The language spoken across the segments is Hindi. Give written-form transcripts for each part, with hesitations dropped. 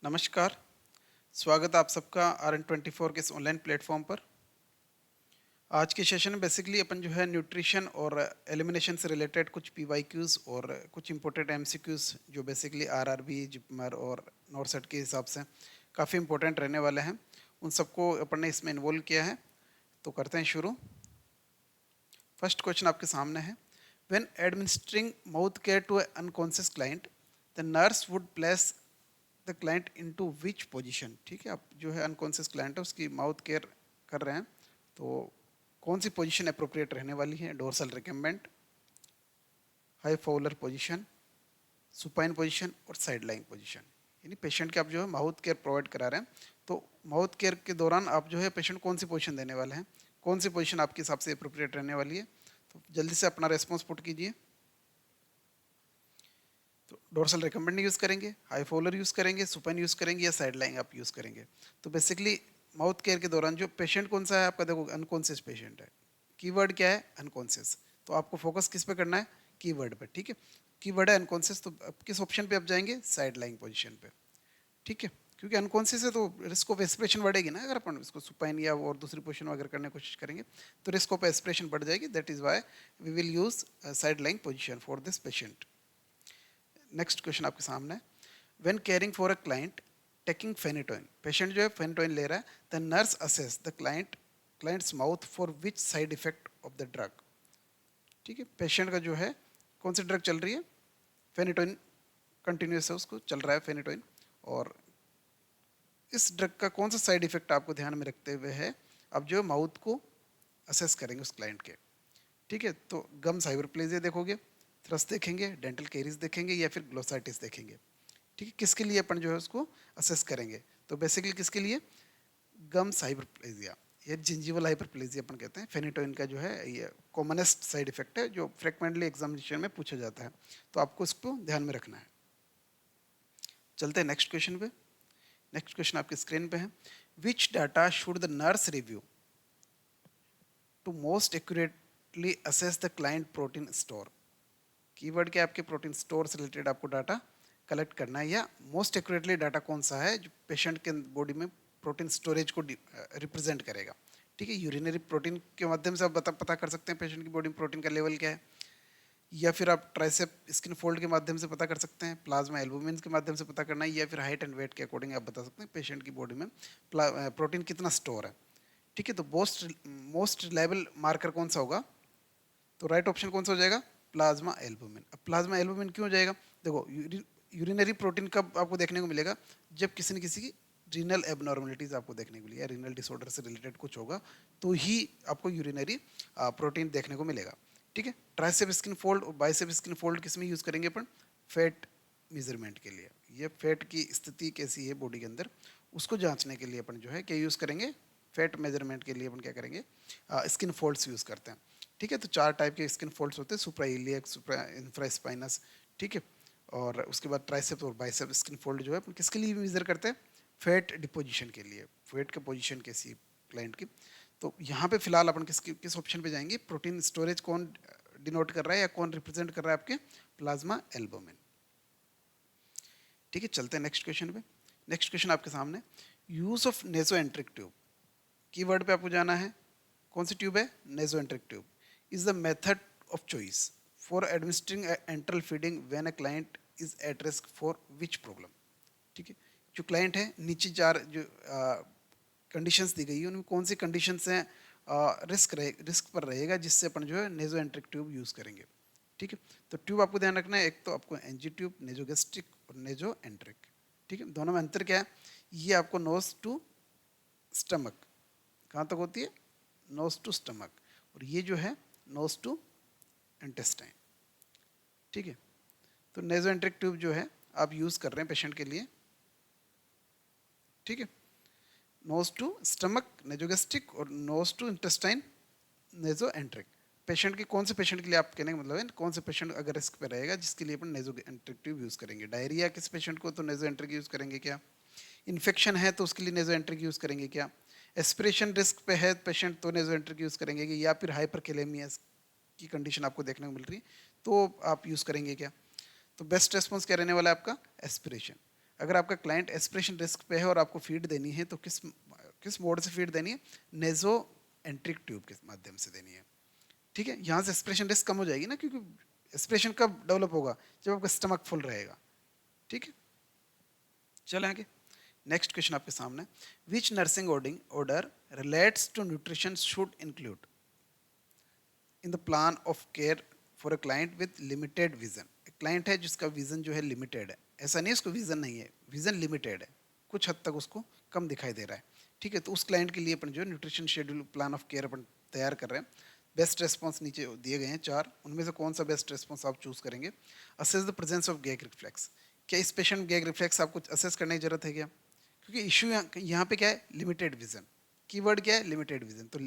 नमस्कार। स्वागत है आप सबका RN24 के इस ऑनलाइन प्लेटफॉर्म पर। आज के सेशन में बेसिकली अपन जो है न्यूट्रिशन और एलिमिनेशन से रिलेटेड कुछ पीवाईक्यूज़ और कुछ इंपॉर्टेंट एमसीक्यूज़ जो बेसिकली आरआरबी, जिपमर और नॉरसेट के हिसाब से काफ़ी इंपॉर्टेंट रहने वाले हैं, उन सबको अपन ने इसमें इन्वॉल्व किया है। तो करते हैं शुरू। फर्स्ट क्वेश्चन आपके सामने है, when administering mouth care to unconscious client the nurse would place the client into which position. ठीक है, आप जो है अनकॉन्शियस क्लाइंट है उसकी माउथ केयर कर रहे हैं, तो कौन सी पोजीशन अप्रोप्रिएट रहने वाली है? Dorsal recumbent, high Fowler position, supine position और साइड लाइंग पोजीशन। यानी पेशेंट के आप जो है माउथ केयर प्रोवाइड करा रहे हैं, तो माउथ केयर के दौरान आप जो है पेशेंट कौन सी पोजीशन देने वाले हैं, कौन सी पोजीशन आपके हिसाब से अप्रोप्रिएट रहने वाली है? तो जल्दी से अपना रेस्पॉन्स पुट कीजिए। तो डोर्सल रिकम्बेंट यूज़ करेंगे, हाई फॉलर यूज़ करेंगे, सुपाइन यूज़ करेंगे या साइड लाइन आप यूज़ करेंगे? तो बेसिकली माउथ केयर के दौरान जो पेशेंट कौन सा है आपका, देखो अनकॉन्शियस पेशेंट है। कीवर्ड क्या है? अनकॉन्शियस। तो आपको फोकस किस पे करना है? कीवर्ड पे। ठीक है, कीवर्ड है अनकॉन्शियस, तो अब किस ऑप्शन पे आप जाएंगे? साइड लाइन पोजिशन पे। ठीक है, क्योंकि अनकॉन्शियस है तो रिस्क ऑफ एस्पिरेशन बढ़ेगी ना। अगर अपन इसको सुपाइन या और दूसरी पोजिशन अगर करने की कोशिश करेंगे तो रिस्क ऑफ एस्पिरेशन बढ़ जाएगी। That is why we will use side line position for this patient. Next question आपके सामने, when caring for a client taking phenytoin, patient जो है फेनिटोइन ले रहा है, the nurse assess the client's mouth for which side effect of the drug. ठीक है, पेशेंट का जो है कौन सी ड्रग चल रही है? फेनिटोइन कंटिन्यूस है, उसको चल रहा है फेनिटोइन, और इस ड्रग का कौन सा साइड इफेक्ट आपको ध्यान में रखते हुए है आप जो माउथ को असेस करेंगे उस क्लाइंट के। ठीक है, तो गम्स हाइपरप्लेजिया देखोगे, थ्रस देखेंगे, डेंटल केरीज देखेंगे या फिर ग्लोसाइटिस देखेंगे। ठीक है, किसके लिए अपन जो है उसको असेस करेंगे? तो बेसिकली किसके लिए? गम्स हाइपरप्लेजिया या जिंजिवल हाइपरप्लेजिया अपन कहते हैं। फेनिटोइन का जो है ये कॉमनेस्ट साइड इफेक्ट है जो फ्रिक्वेंटली एग्जामिनेशन में पूछा जाता है, तो आपको इसको ध्यान में रखना है। चलते हैं नेक्स्ट क्वेश्चन पे। नेक्स्ट क्वेश्चन आपकी स्क्रीन पे है, which data should the nurse review to most accurately assess the client protein store. Keyword के आपके प्रोटीन स्टोर से रिलेटेड आपको डाटा कलेक्ट करना है, या मोस्ट एक्यूरेटली डाटा कौन सा है जो पेशेंट के बॉडी में प्रोटीन स्टोरेज को रिप्रेजेंट करेगा। ठीक है, यूरिनरी प्रोटीन के माध्यम से आप पता कर सकते हैं पेशेंट की बॉडी में प्रोटीन का लेवल क्या है, या फिर आप ट्राइसेप स्किन फोल्ड के माध्यम से पता कर सकते हैं, प्लाज्मा एल्बुमिन के माध्यम से पता करना है, या फिर हाइट एंड वेट के अकॉर्डिंग आप बता सकते हैं पेशेंट की बॉडी में प्रोटीन कितना स्टोर है। ठीक है, तो मोस्ट रिलायबल मार्कर कौन सा होगा? तो राइट ऑप्शन कौन सा हो जाएगा? Plasma albumin. अब प्लाज्मा एल्बुमिन क्यों हो जाएगा? देखो यूरिनरी प्रोटीन कब आपको देखने को मिलेगा? जब किसी न किसी की रीनल एबनॉर्मलिटीज आपको देखने को मिली या रीनल डिसऑर्डर से रिलेटेड कुछ होगा तो ही आपको यूरिनरी प्रोटीन देखने को मिलेगा। ठीक है, ट्राइसेप स्किन फोल्ड और बाइसेप स्किन फोल्ड किस में यूज़ करेंगे अपन? फैट मेजरमेंट के लिए। ये फैट की स्थिति कैसी है बॉडी के अंदर उसको जांचने के लिए अपन जो है क्या यूज़ करेंगे? फैट मेजरमेंट के लिए अपन क्या करेंगे? स्किन फोल्ड्स यूज़ करते हैं। ठीक है, तो 4 टाइप के स्किन फोल्ड्स होते हैं, सुप्रा इलियक, सुप्रा इंफ्रास्पाइनस। ठीक है, और उसके बाद ट्राइसेप और बाइसेप स्किन फोल्ड जो है अपन किसके लिए मेजर करते हैं? फैट डिपोजिशन के लिए, फैट की पोजीशन कैसी है क्लाइंट की। तो यहाँ पे फिलहाल अपन किस ऑप्शन पे जाएंगे? प्रोटीन स्टोरेज कौन डिनोट कर रहा है या कौन रिप्रेजेंट कर रहा है? आपके प्लाज्मा एल्बुमिन। ठीक है, चलते हैं नेक्स्ट क्वेश्चन पे। नेक्स्ट क्वेश्चन आपके सामने, use of nasoenteric tube. Keyword पे आपको जाना है, कौन सी ट्यूब है? Nasoenteric tube is the method of choice for administering enteral feeding when a client is at risk for which problem. ठीक है, जो क्लाइंट है नीचे 4 जो कंडीशंस दी गई है उनमें कौन सी कंडीशंस हैं रिस्क पर रहेगा जिससे अपन जो है नेजो एंट्रिक ट्यूब यूज़ करेंगे। ठीक है, तो ट्यूब आपको ध्यान रखना है, एक तो आपको एनजी ट्यूब, नेजोगेस्ट्रिक और नेजो एंट्रिक। ठीक है, दोनों में अंतर क्या है? ये आपको नोज टू स्टमक, कहाँ तक होती है? नोज टू स्टमक, और ये जो है नोज टू इंटेस्टाइन। ठीक है, तो नेजो एंट्रिक ट्यूब जो है आप यूज़ कर रहे हैं पेशेंट के लिए। ठीक है, नोज टू स्टमक नेजोगेस्ट्रिक और nose to intestine nasoenteric. Patient की कौन से पेशेंट के लिए आप कहने का मतलब है कौन से पेशेंट अगर रिस्क पे रहेगा जिसके लिए अपन नेजो एंट्रिक ट्यूब यूज़ करेंगे? डायरिया किस पेशेंट को तो नेजो एंट्रिक यूज़ करेंगे क्या? इन्फेक्शन है तो उसके लिए नेजो एंट्रिक यूज़ करेंगे क्या? एस्पिरेशन रिस्क पे है पेशेंट तो नेजो एंट्रिक यूज़ करेंगे कि, या फिर हाइपरकेलेमिया की कंडीशन आपको देखने को मिल रही है तो आप यूज़ करेंगे क्या? तो बेस्ट रेस्पॉन्स क्या रहने वाला है आपका? एस्पिरेशन। अगर आपका क्लाइंट एस्पिरेशन रिस्क पे है और आपको फीड देनी है तो किस किस मोड से फीड देनी है, नेजो एंट्रिक ट्यूब के माध्यम से देनी है। ठीक है, यहाँ से एस्पिरेशन रिस्क कम हो जाएगी ना, क्योंकि एस्पिरेशन कब डेवलप होगा, जब आपका स्टमक फुल रहेगा। ठीक है, चलें आगे। नेक्स्ट क्वेश्चन आपके सामने, which nursing order relates to nutrition should include in the plan of care for a client with limited vision. Client है जिसका विजन जो है लिमिटेड है, ऐसा नहीं उसको विजन नहीं है, विजन लिमिटेड है, कुछ हद तक उसको कम दिखाई दे रहा है। ठीक है, तो उस क्लाइंट के लिए अपन जो nutrition schedule plan of care अपन तैयार कर रहे हैं। बेस्ट रेस्पॉन्स नीचे दिए गए हैं 4, उनमें से कौन सा बेस्ट रेस्पॉन्स आप चूज करेंगे। Assess the presence of gag reflex, क्या इस पेशेंट में गैग रिफ्लेक्स आपको असेस करने की जरूरत है क्या, क्योंकि इशू यहाँ पे क्या है, लिमिटेड विजन। कीवर्ड क्या है, लिमिटेड विजन, तो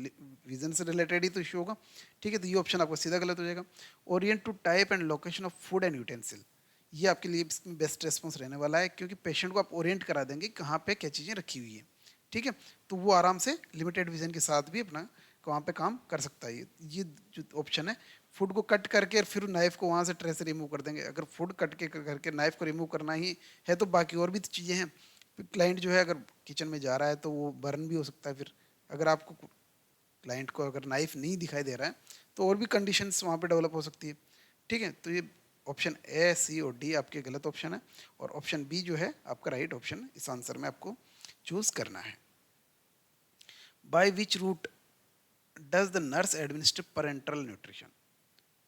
विजन से रिलेटेड ही तो इशू होगा। ठीक है, तो ये ऑप्शन आपको सीधा गलत हो जाएगा। Orient to type and location of food and utensil, ये आपके लिए बेस्ट रेस्पॉन्स रहने वाला है, क्योंकि पेशेंट को आप ओरिएंट करा देंगे कहाँ पे क्या चीज़ें रखी हुई हैं। ठीक है, तो वो आराम से लिमिटेड विजन के साथ भी अपना वहाँ पे काम कर सकता है। ये जो ऑप्शन है, फूड को कट करके और फिर नाइफ को वहाँ से ट्रे से रिमूव कर देंगे। अगर फूड कट के करके नाइफ को रिमूव करना ही है तो बाकी और भी तो चीज़ें हैं। क्लाइंट जो है अगर किचन में जा रहा है तो वो बर्न भी हो सकता है। फिर अगर आपको क्लाइंट को अगर नाइफ नहीं दिखाई दे रहा है तो और भी कंडीशंस वहाँ पे डेवलप हो सकती है। ठीक है, तो ये ऑप्शन ए, सी और डी आपके गलत ऑप्शन है, और ऑप्शन बी जो है आपका राइट ऑप्शन है। इस आंसर में आपको चूज करना है। By which route does the nurse administer parental nutrition.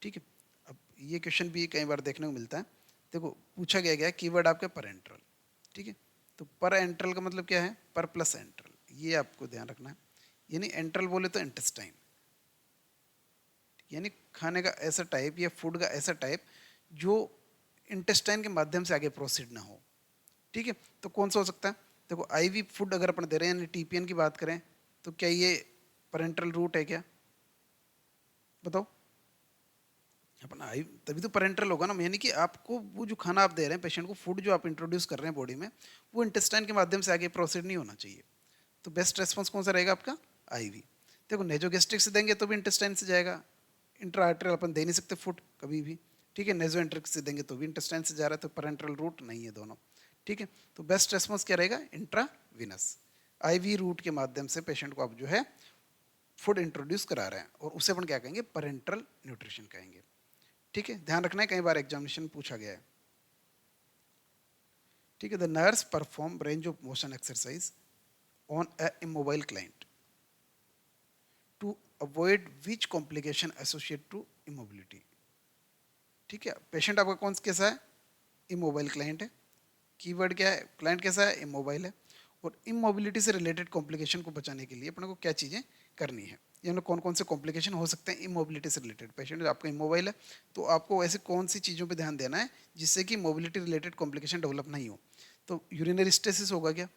ठीक है, अब ये क्वेश्चन भी कई बार देखने को मिलता है। देखो पूछा गया कीवर्ड आपका पेरेंटल। ठीक है, तो पर एंट्रल का मतलब क्या है, पर प्लस एंट्रल, ये आपको ध्यान रखना है। यानी एंट्रल बोले तो इंटेस्टाइन, यानी खाने का ऐसा टाइप या फूड का ऐसा टाइप जो इंटेस्टाइन के माध्यम से आगे प्रोसीड ना हो। ठीक है, तो कौन सा हो सकता है, देखो आईवी फूड अगर अपन दे रहे हैं यानी टीपीएन की बात करें तो क्या ये पेरेंटल रूट है क्या, बताओ। अपन आई तभी तो पेरेंटल होगा ना, यानी कि आपको वो जो खाना आप दे रहे हैं पेशेंट को, फूड जो आप इंट्रोड्यूस कर रहे हैं बॉडी में, वो इंटेस्टाइन के माध्यम से आगे प्रोसीड नहीं होना चाहिए। तो बेस्ट रेस्पॉन्स कौन सा रहेगा आपका, आईवी। देखो नेजोगेस्ट्रिक से देंगे तो भी इंटेस्टाइन से जाएगा, इंट्राआर्टरियल अपन दे नहीं सकते फूड कभी भी। ठीक है, नेजो एंट्रिक से देंगे तो भी इंटेस्टाइन से जा रहा है, तो पेरेंटल रूट नहीं है दोनों। ठीक है, तो बेस्ट रेस्पॉन्स क्या रहेगा, इंट्राविनस। आईवी रूट के माध्यम से पेशेंट को आप जो है फूड इंट्रोड्यूस करा रहे हैं, और उसे अपन क्या कहेंगे, पेरेंटल न्यूट्रिशन कहेंगे। ठीक है, ध्यान रखना है, कई बार एग्जामिनेशन पूछा गया है। ठीक है, the nurse perform range of motion exercise on a immobile client to avoid which complication associate to immobility. ठीक है, पेशेंट आपका कौन कैसा है, इमोबाइल क्लाइंट है। कीवर्ड क्या है, क्लाइंट कैसा है, इमोबाइल है। और इमोबिलिटी से रिलेटेड कॉम्प्लिकेशन को बचाने के लिए अपने को क्या चीज़ें करनी है, यानी कौन कौन से कॉम्प्लिकेशन हो सकते हैं इमोबिलिटी से रिलेटेड। पेशेंट आपका इमोबाइल है तो आपको ऐसे कौन सी चीज़ों पे ध्यान देना है जिससे कि मोबिलिटी रिलेटेड कॉम्प्लिकेशन डेवलप नहीं हो। तो यूरिनरी स्टेसिस होगा क्या,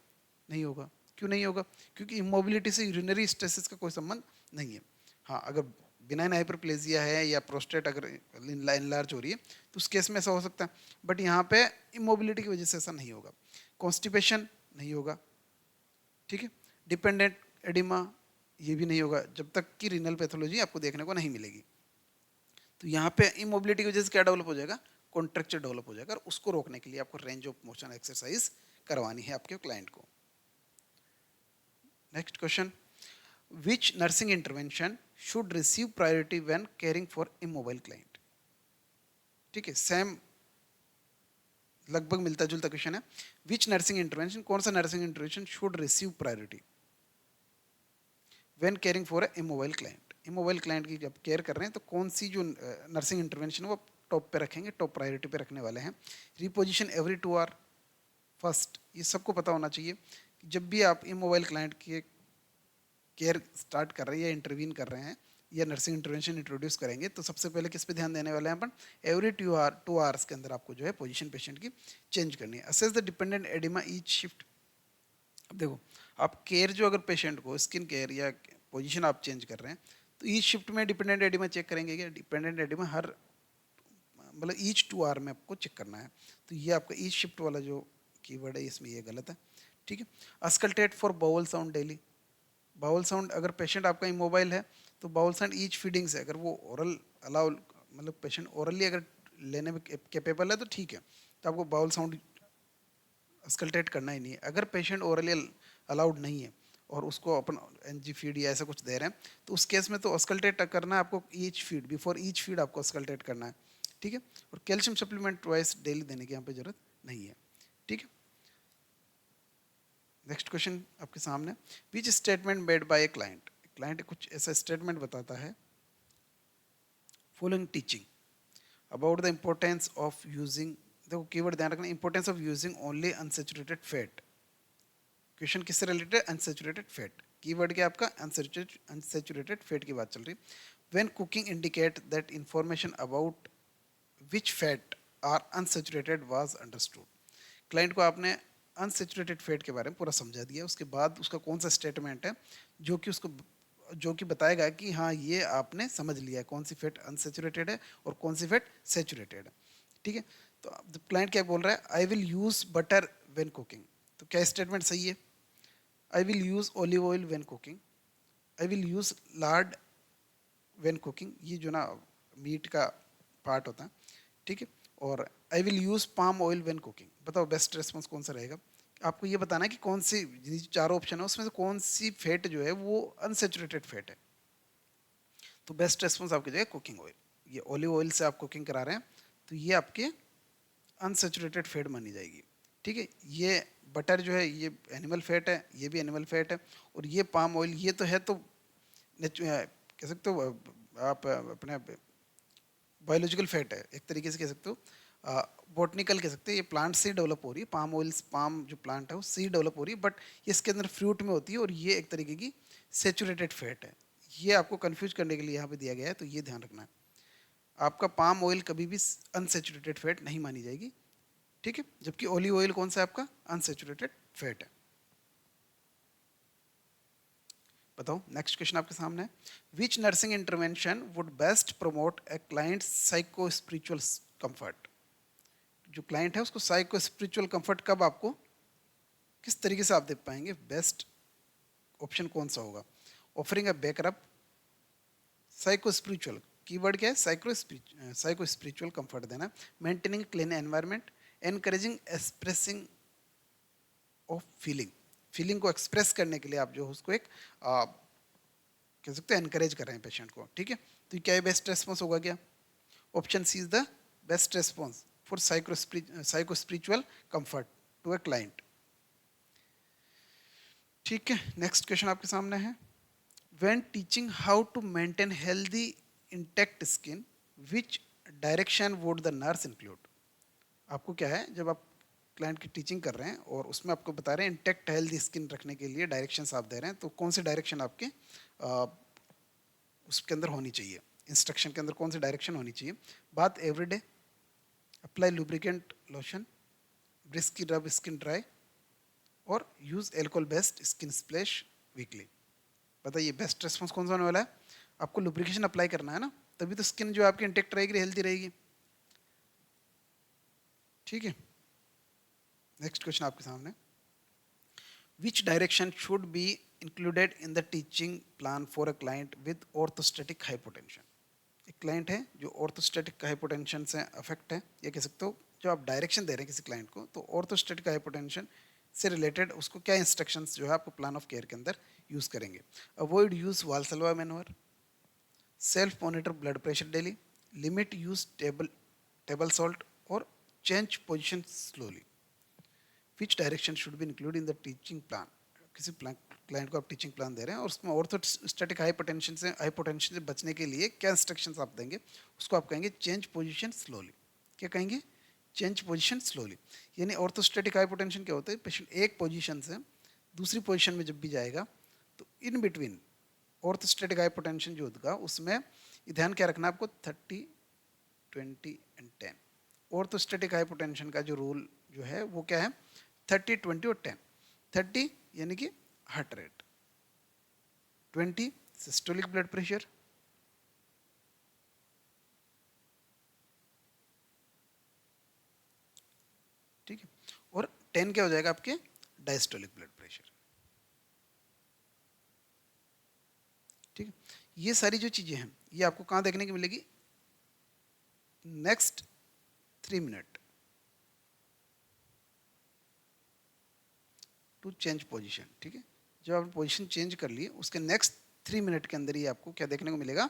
नहीं होगा। क्यों नहीं होगा, क्योंकि इमोबिलिटी से यूरिनरी स्टेसिस का कोई संबंध नहीं है। हाँ, अगर बिनाइन हाइपरप्लेजिया है या प्रोस्टेट अगर इनलार्ज हो रही है तो उस केस में ऐसा हो सकता है, बट यहाँ पे इमोबिलिटी की वजह से ऐसा नहीं होगा। कॉन्स्टिपेशन नहीं होगा। ठीक है, डिपेंडेंट एडिमा ये भी नहीं होगा जब तक कि रीनल पैथोलॉजी आपको देखने को नहीं मिलेगी। तो यहाँ पे इमोबिलिटी की वजह से क्या डेवलप हो जाएगा, कॉन्ट्रैक्चर डेवलप हो जाएगा, और उसको रोकने के लिए आपको रेंज ऑफ मोशन एक्सरसाइज करवानी है आपके क्लाइंट को। Next question, which nursing intervention should receive priority when caring for immobile client. ठीक है, सेम लगभग मिलता जुलता क्वेश्चन है। विच नर्सिंग इंटरवेंशन, कौन सा nursing intervention should receive priority when caring for a immobile client. Immobile client की जब केयर कर रहे हैं तो कौन सी जो नर्सिंग इंटरवेंशन है वो टॉप पे रखेंगे, टॉप प्रायोरिटी पे रखने वाले हैं। रिपोजिशन एवरी 2 आवर फर्स्ट, ये सबको पता होना चाहिए कि जब भी आप इमोबाइल क्लाइंट के केयर स्टार्ट कर रहे हैं या इंटरवीन कर रहे हैं या नर्सिंग इंटरवेंशन इंट्रोड्यूस करेंगे तो सबसे पहले किस पे ध्यान देने वाले हैं अपन, एवरी 2 आवर्स के अंदर आपको जो है पोजीशन पेशेंट की चेंज करनी है। Assess the dependent oedema each shift. अब देखो आप केयर जो अगर पेशेंट को स्किन केयर या पोजीशन आप चेंज कर रहे हैं तो ईच शिफ्ट में डिपेंडेंट एडिमा चेक करेंगे क्या, डिपेंडेंट एडिमा हर मतलब ईच 2 आवर में आपको चेक करना है। तो ये आपका ईच शिफ्ट वाला जो कीवर्ड है इसमें ये गलत है। ठीक है, auscultate for bowel sound daily. Bowel sound अगर पेशेंट आपका इमोबाइल है तो बाउल साउंड ईच फीडिंग से अगर वो ओरल अलाउ मतलब पेशेंट ओरली अगर लेने में कैपेबल है तो ठीक है, तो आपको बाउल साउंड अस्कल्टेट करना ही नहीं है। अगर पेशेंट ओरली अलाउड नहीं है और उसको अपन एनजी फीड या ऐसा कुछ दे रहे हैं, तो उस केस में तो अस्कल्टेट करना है आपको, each feed, before each feed आपको अस्कल्टेट करना है, ठीक है। और कैल्शियम सप्लीमेंट वाइज डेली देने की यहाँ पे जरूरत नहीं है, ठीक है। नेक्स्ट क्वेश्चन आपके सामने, which statement made by a client, client कुछ ऐसा स्टेटमेंट बताता है, following teaching about the importance of using, देखो कीवर्ड ध्यान रखना, importance of using only unsaturated fat. Question किससे रिलेटेड है? Unsaturated fat. कीवर्ड क्या आपका? अनसैचुरेटेड फैट की बात चल रही। When cooking indicate that information about which fat are unsaturated was understood. Client को आपने अनसैचुरेटेड फैट के बारे में पूरा समझा दिया, उसके बाद उसका कौन सा स्टेटमेंट है जो कि उसको, जो कि बताएगा कि हाँ ये आपने समझ लिया है कौन सी फैट अनसैचुरेटेड है और कौन सी फैट सैचुरेटेड है, ठीक है। तो क्लाइंट क्या बोल रहा है? I will use butter when cooking. तो क्या स्टेटमेंट सही है? I will use olive oil when cooking, I will use Lord when cooking, ये जो ना मीट का पार्ट होता है, ठीक है। और I will use palm oil when cooking. बताओ बेस्ट रेस्पॉन्स कौन सा रहेगा? आपको ये बताना है कि कौन सी, ये जो चारों ऑप्शन है उसमें से कौन सी फैट जो है वो अनसेचुरेटेड फैट है। तो बेस्ट रेस्पॉन्स आपकी जाएगा कुकिंग ऑयल। ये ऑलिव ऑयल से आप कुकिंग करा रहे हैं तो ये आपके अनसेचुरेटेड फैट मानी जाएगी, ठीक है। ये बटर जो है ये एनिमल फैट है, ये भी एनिमल फैट है। और ये पाम ऑयल ये तो है, तो कह सकते हो आप अपने बायोलॉजिकल फैट है, एक तरीके से कह सकते हो, बॉटनिकल कह सकते हैं, ये प्लांट से डेवलप हो रही है। पाम ऑयल, पाम जो प्लांट है वो सी डेवलप हो रही है, बट ये इसके अंदर फ्रूट में होती है और ये एक तरीके की सेचुरेटेड फैट है। ये आपको कंफ्यूज करने के लिए यहाँ पे दिया गया है, तो ये ध्यान रखना है। आपका पाम ऑयल कभी भी अनसेचुरेटेड फैट नहीं मानी जाएगी, ठीक है। जबकि ऑलिव ऑयल कौन सा है आपका? अनसेचुरेटेड फैट है। बताओ नेक्स्ट क्वेश्चन आपके सामने है, विच nursing intervention would best promote a client psycho spiritual comfort. जो क्लाइंट है उसको साइको स्पिरिचुअल कंफर्ट कब आपको, किस तरीके से आप दे पाएंगे? बेस्ट ऑप्शन कौन सा होगा? Offering a backup, psycho spiritual, keyword क्या है? साइको स्पिरिचुअल कंफर्ट देना, maintaining clean environment, encouraging expressing of feeling, feeling को एक्सप्रेस करने के लिए आप जो उसको एक कह सकते हैं एनकरेज कर रहे हैं पेशेंट को, ठीक है। तो क्या बेस्ट रेस्पॉन्स होगा? क्या option C is the best response for psycho spiritual comfort to a client, ठीक है। नेक्स्ट क्वेश्चन आपके सामने है, when teaching how to maintain healthy intact skin which direction would the nurse include. आपको क्या है, जब आप क्लाइंट की टीचिंग कर रहे हैं और उसमें आपको बता रहे हैं इंटेक्ट हेल्दी स्किन रखने के लिए डायरेक्शंस आप दे रहे हैं, तो कौन से डायरेक्शन आपके उसके अंदर होनी चाहिए, इंस्ट्रक्शन के अंदर कौन सी डायरेक्शन होनी चाहिए? बात एवरीडे, अप्लाई लुब्रिकेंट लोशन, ब्रिस्की रब स्किन ड्राई, और use alcohol based skin splash weekly. बताइए बेस्ट रेस्पॉन्स कौन सा होने वाला है? आपको लुब्रिकेशन अप्लाई करना है ना, तभी तो स्किन जो आपकी इंटेक्ट रहेगी, हेल्दी रहेगी, ठीक है। नेक्स्ट क्वेश्चन आपके सामने, विच direction should be included in the teaching plan for a client with orthostatic hypotension. एक क्लाइंट है जो ऑर्थोस्टैटिक हाइपोटेंशन से अफेक्ट है, या कह सकते हो जो आप डायरेक्शन दे रहे हैं किसी क्लाइंट को, तो ऑर्थोस्टैटिक हाइपोटेंशन से रिलेटेड उसको क्या इंस्ट्रक्शंस जो है आपको प्लान ऑफ केयर के अंदर यूज करेंगे? Avoid use Valsalva manoeuvre, self monitor blood pressure daily, limit use table salt, और change position slowly. Which direction should be include in the teaching plan. किसी क्लाइंट को आप टीचिंग प्लान दे रहे हैं और उसमें ऑर्थोस्टैटिक हाइपोटेंशन से बचने के लिए क्या इंस्ट्रक्शंस आप देंगे? उसको आप कहेंगे चेंज पोजीशन स्लोली। क्या कहेंगे? Change position slowly. यानी ऑर्थोस्टैटिक हाइपोटेंशन क्या होता है? पेशेंट एक पोजीशन से दूसरी पोजीशन में जब भी जाएगा तो इन बिटवीन ऑर्थोस्टैटिक हाइपोटेंशन जो होगा उसमें ये ध्यान क्या रखना है आपको? 30, 20 एंड 10। ऑर्थोस्टैटिक हाइपोटेंशन का जो रूल जो है वो क्या है? 30, 20 और 10। 30 यानी कि heart rate, 20 systolic blood pressure, ठीक है, और 10 क्या हो जाएगा आपके? डायस्टोलिक ब्लड प्रेशर, ठीक है। ये सारी जो चीजें हैं ये आपको कहाँ देखने की मिलेगी? Next 3 minute, to change position, ठीक है। जब आपने पोजीशन चेंज कर ली उसके नेक्स्ट 3 मिनट के अंदर ही आपको क्या देखने को मिलेगा,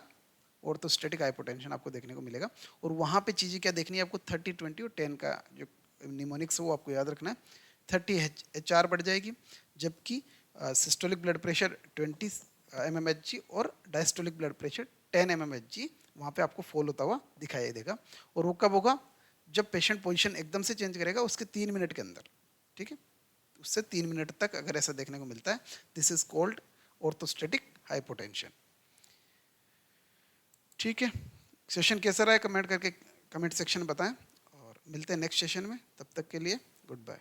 ऑर्थोस्टैटिक हाइपोटेंशन आपको देखने को मिलेगा। और वहाँ पे चीज़ें क्या देखनी है आपको, 30, 20 और 10 का जो निमोनिक्स है वो आपको याद रखना है। 30 HR बढ़ जाएगी, जबकि सिस्टोलिक ब्लड प्रेशर 20 mmHg और डायस्टोलिक ब्लड प्रेशर 10 mmHg वहाँ पे आपको फॉल होता हुआ दिखाई देगा। और वो कब होगा, जब पेशेंट पोजीशन एकदम से चेंज करेगा उसके 3 मिनट के अंदर, ठीक है। उससे 3 मिनट तक अगर ऐसा देखने को मिलता है, this is called orthostatic hypotension, ठीक है। सेशन कैसा रहा है कमेंट करके, कमेंट सेक्शन में बताएं, और मिलते हैं नेक्स्ट सेशन में। तब तक के लिए गुड बाय।